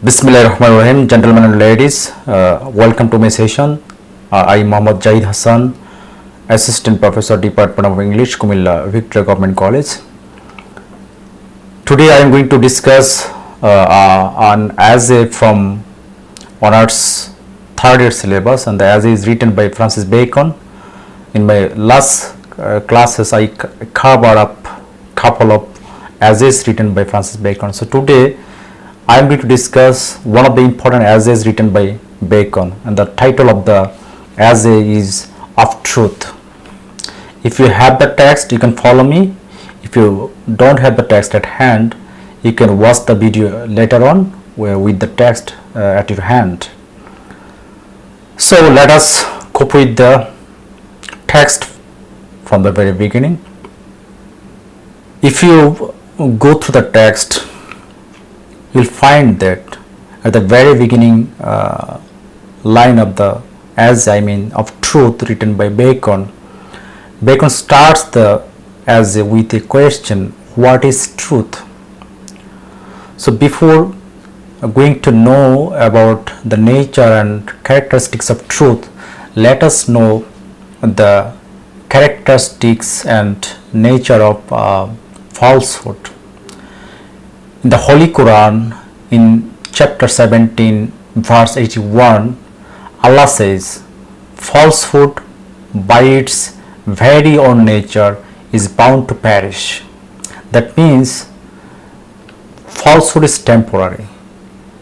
Bismillahirrahmanirrahim, gentlemen and ladies, welcome to my session. I am Mohammad Jahid Hassan, Assistant Professor, Department of English, Kumilla, Victoria Government College. Today I am going to discuss on essay from Honours third year syllabus, and the essay is written by Francis Bacon. In my last classes I covered up couple of essays written by Francis Bacon. So today I am going to discuss one of the important essays written by Bacon, and the title of the essay is Of Truth. If you have the text, you can follow me. If you don't have the text at hand, you can watch the video later on with the text at your hand. So let us cope with the text from the very beginning. If you go through the text, you'll find that at the very beginning line of the essay, of truth, written by Bacon, Bacon starts the essay with a question: what is truth? So before going to know about the nature and characteristics of truth, let us know the characteristics and nature of falsehood. In the Holy Quran, in chapter 17, verse 81, Allah says, falsehood by its very own nature is bound to perish. That means falsehood is temporary.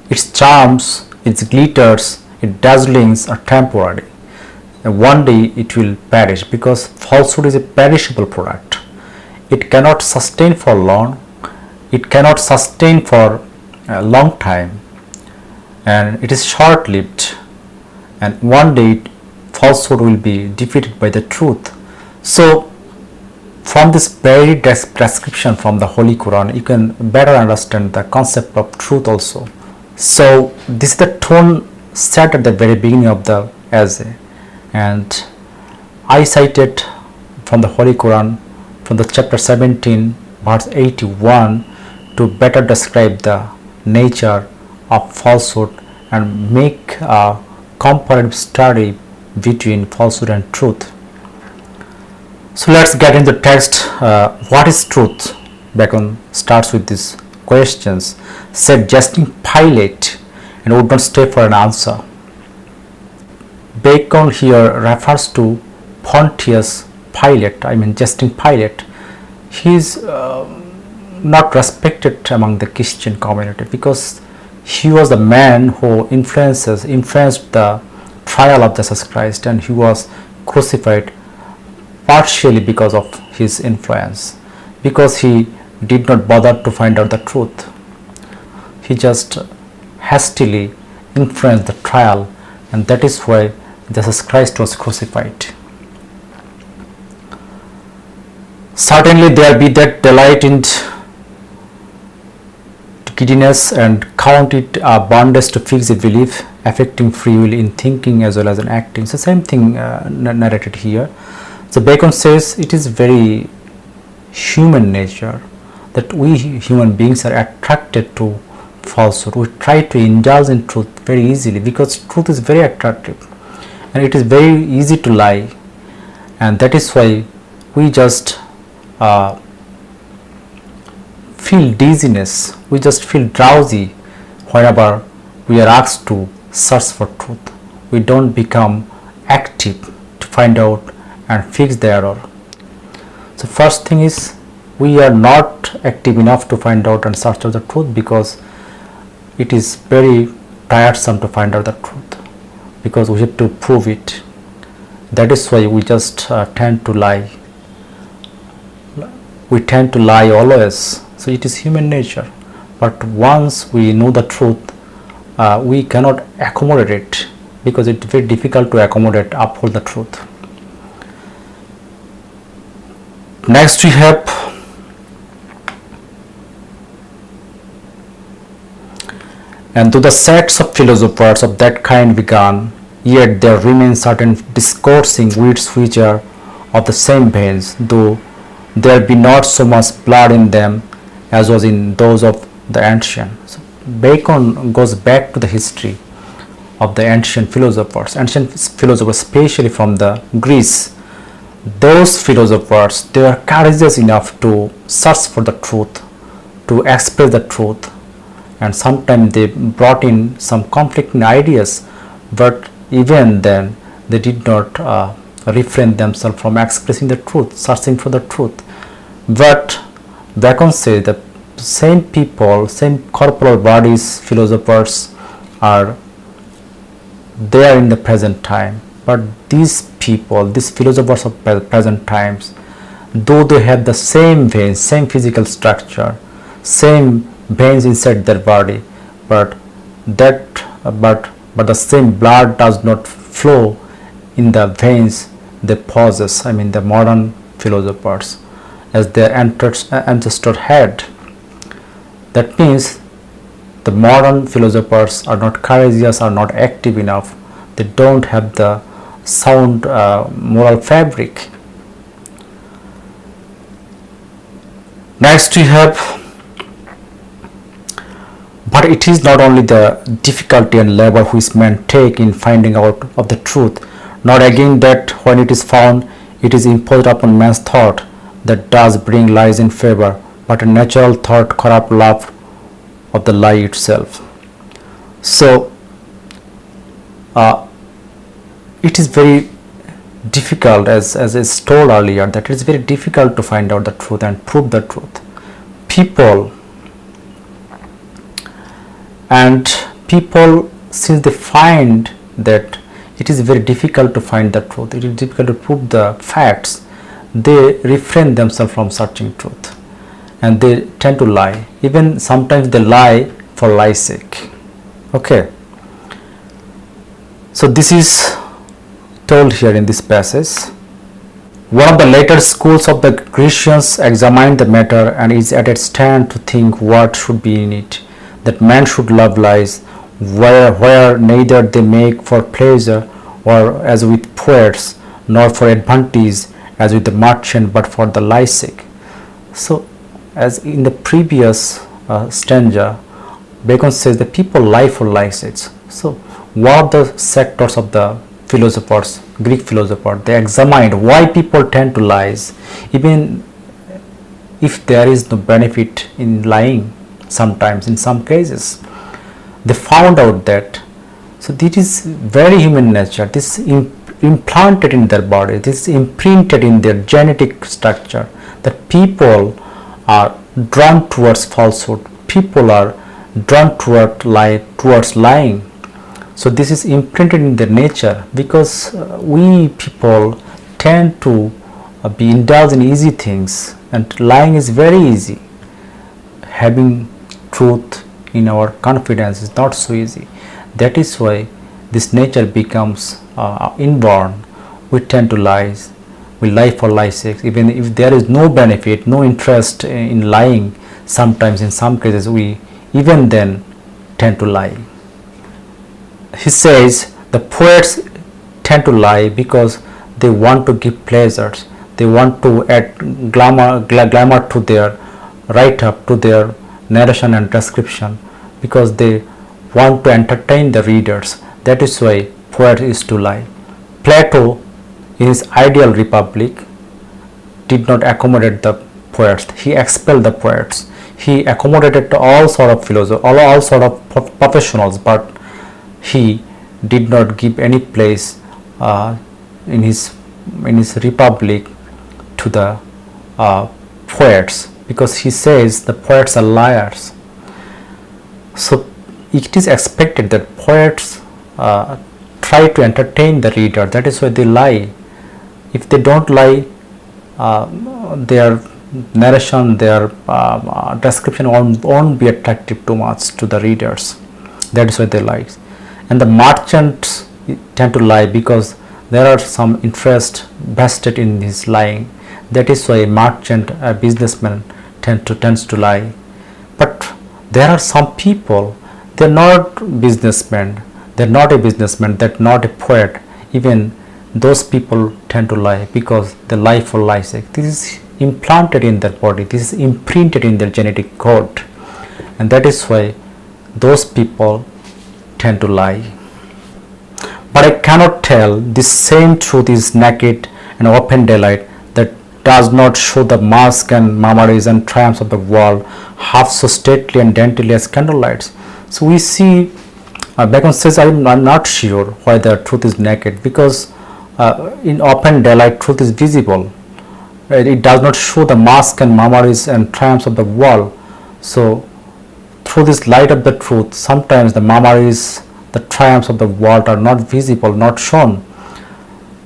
Its charms, its glitters, its dazzlings are temporary. And one day it will perish, because falsehood is a perishable product. It cannot sustain for long. It cannot sustain for a long time, and it is short-lived, and one day falsehood will be defeated by the truth. So from this very description from the Holy Quran, you can better understand the concept of truth also. So this is the tone set at the very beginning of the essay, and I cited from the Holy Quran, from the chapter 17, verse 81, to better describe the nature of falsehood and make a comparative study between falsehood and truth. So let's get into the text. What is truth? Bacon starts with these questions, said jesting Pilate, and would not stay for an answer. Bacon here refers to Pontius Pilate, jesting Pilate. He is not respected among the Christian community, because he was the man who influenced the trial of Jesus Christ, and he was crucified partially because of his influence, because he did not bother to find out the truth. He just hastily influenced the trial, and that is why Jesus Christ was crucified. Certainly there be that delight in giddiness, and count it a bondage to fix a belief, affecting free will in thinking as well as in acting. So same thing narrated here. So Bacon says it is very human nature that we human beings are attracted to falsehood. We try to indulge in truth very easily, because truth is very attractive and it is very easy to lie, and that is why we just feel dizziness, we just feel drowsy whenever we are asked to search for truth. We don't become active to find out and fix the error. So first thing is, we are not active enough to find out and search for the truth, because it is very tiresome to find out the truth, because we have to prove it. That is why we just tend to lie. We tend to lie always. So it is human nature. But once we know the truth, we cannot accommodate it, because it is very difficult to uphold the truth. Next we have and though the sects of philosophers of that kind began, yet there remain certain discoursing wits which are of the same veins, though there be not so much blood in them as was in those of the ancients. So Bacon goes back to the history of the ancient philosophers, especially from the Greece. Those philosophers, they were courageous enough to search for the truth, to express the truth, and sometimes they brought in some conflicting ideas, but even then they did not refrain themselves from expressing the truth, searching for the truth. But Bacon says the same people, same corporal bodies, philosophers are there in the present time, but these people, these philosophers of present times, though they have the same veins, same physical structure, same veins inside their body, but the same blood does not flow in the veins they possess. I mean the modern philosophers, as their ancestor had. That means the modern philosophers are not courageous, are not active enough. They don't have the sound moral fabric. Next we have, but it is not only the difficulty and labor which men take in finding out of the truth, not again that when it is found, it is imposed upon man's thought that does bring lies in favor, but a natural thought corrupt love of the lie itself. So it is very difficult, as is told earlier, that it is very difficult to find out the truth and prove the truth. People, since they find that it is very difficult to find the truth, it is difficult to prove the facts, they refrain themselves from searching truth, and they tend to lie. Even sometimes they lie for lie's sake. Okay, so this is told here in this passage. One of the later schools of the Grecians examined the matter and is at a stand to think what should be in it, that man should love lies, where neither they make for pleasure or as with poets, nor for advantage as with the merchant, but for the lie's sake. So as in the previous stanza, Bacon says the people lie for lie's sake. So one of the sectors of the philosophers, Greek philosophers, they examined why people tend to lies, even if there is no benefit in lying. Sometimes, in some cases, they found out that, so this is very human nature, this is implanted in their body, this is imprinted in their genetic structure, that people are drawn towards falsehood, people are drawn towards lying. So this is imprinted in their nature, because we people tend to be indulged in easy things, and lying is very easy. Having truth in our confidence is not so easy. That is why this nature becomes inborn. We tend to lie. We lie for lie's sake, even if there is no benefit, no interest in lying. Sometimes, in some cases, we even then tend to lie. He says the poets tend to lie because they want to give pleasures. They want to add glamour to their write-up, to their narration and description, because they want to entertain the readers. That is why poet is to lie. Plato, in his ideal republic, did not accommodate the poets. He expelled the poets. He accommodated all sort of philosophers, all sort of professionals, but he did not give any place in his republic to the poets, because he says the poets are liars. So it is expected that poets try to entertain the reader. That is why they lie. If they don't lie, their narration, their description won't be attractive too much to the readers. That is why they lie. And the merchants tend to lie because there are some interest vested in his lying. That is why a merchant, a businessman tends to lie. But there are some people, they are not businessmen, they are not a businessman, they are not a poet. Even those people tend to lie because they lie for lie's sake. This is implanted in their body, this is imprinted in their genetic code, and that is why those people tend to lie. But I cannot tell this same truth is naked and open daylight that does not show the mask and mummeries and triumphs of the world half so stately and daintily as candlelights. So we see Bacon says, I'm not sure why the truth is naked, because in open daylight truth is visible. It does not show the mask and mummeries and triumphs of the world. So through this light of the truth, sometimes the mummeries, the triumphs of the world are not visible, not shown.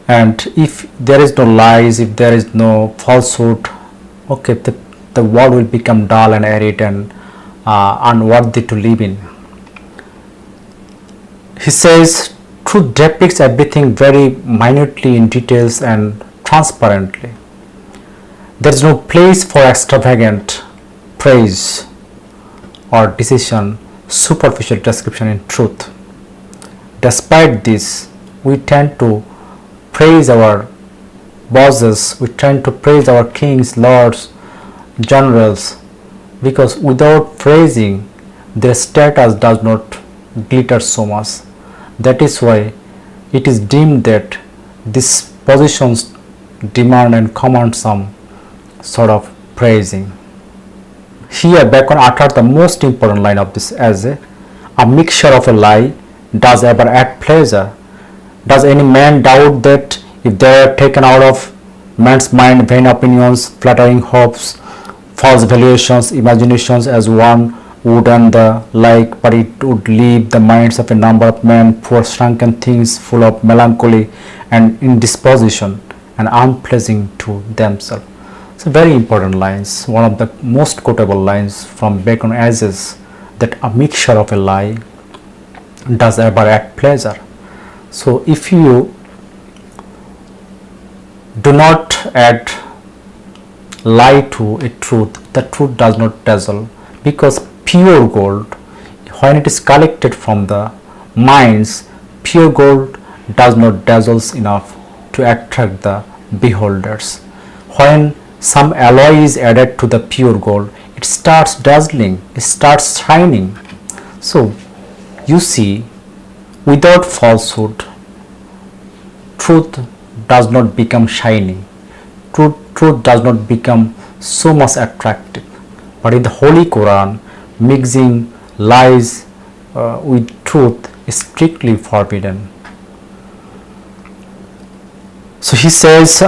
And if there is no lies, if there is no falsehood, okay, the world will become dull and arid and unworthy to live in. He says, truth depicts everything very minutely in details and transparently. There is no place for extravagant praise or decision, superficial description in truth. Despite this, we tend to praise our bosses, we tend to praise our kings, lords, generals, because without praising, their status does not glitter so much. That is why it is deemed that these positions demand and command some sort of praising. Here Bacon uttered the most important line of this essay: a mixture of a lie does ever add pleasure. Does any man doubt that if they are taken out of man's mind vain opinions, flattering hopes, false valuations, imaginations as one would and the like, but it would leave the minds of a number of men poor shrunken things, full of melancholy and indisposition and unpleasing to themselves. So very important lines, one of the most quotable lines from Bacon essays, that a mixture of a lie does ever add pleasure. So if you do not add lie to a truth, the truth does not dazzle, because pure gold, when it is collected from the mines, pure gold does not dazzle enough to attract the beholders. When some alloy is added to the pure gold, it starts dazzling, it starts shining. So you see, without falsehood, truth does not become shining, truth does not become so much attractive. But in the Holy Quran, mixing lies with truth is strictly forbidden. So he says,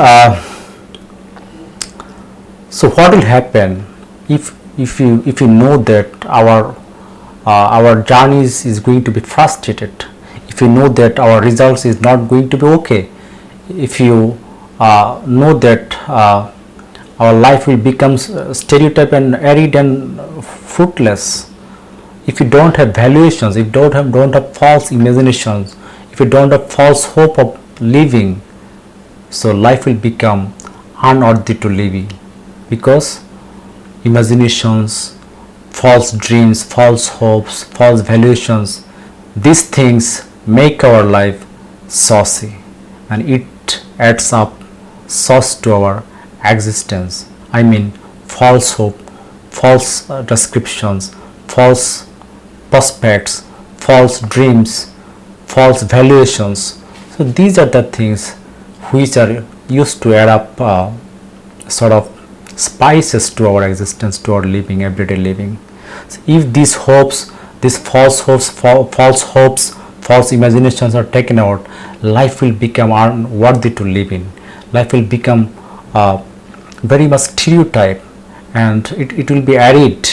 so what will happen if you know that our journey is going to be frustrated, if you know that our results is not going to be okay, if you know that our life will become stereotype and arid and fruitless, if you don't have valuations, if you don't have false imaginations, if you don't have false hope of living, so life will become unworthy to living, because imaginations, false dreams, false hopes, false valuations, these things make our life saucy and it adds up sauce to our existence. I mean, false hope, false descriptions, false prospects, false dreams, false valuations. So these are the things which are used to add up sort of spices to our existence, to our living, everyday living. So if these hopes, these false hopes, false imaginations are taken out, life will become unworthy to live in. Life will become very much stereotype, and it will be arid.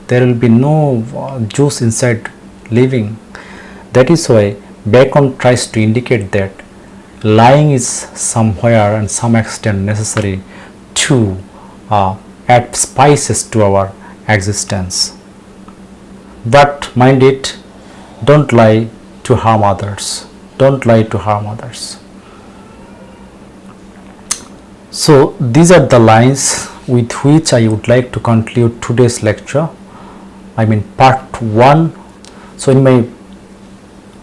There will be no juice inside living. That is why Bacon tries to indicate that lying is somewhere and some extent necessary to add spices to our existence. But mind it, don't lie to harm others. Don't lie to harm others. So these are the lines with which I would like to conclude today's lecture. I mean part 1. So in my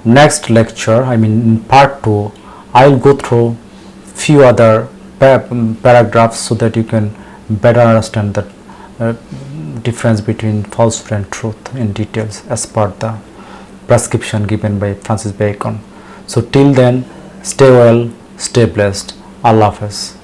next lecture, I mean in part 2, I will go through few other paragraphs so that you can better understand the difference between falsehood and truth in details as per the prescription given by Francis Bacon. So till then, stay well, stay blessed. Allah Hafiz.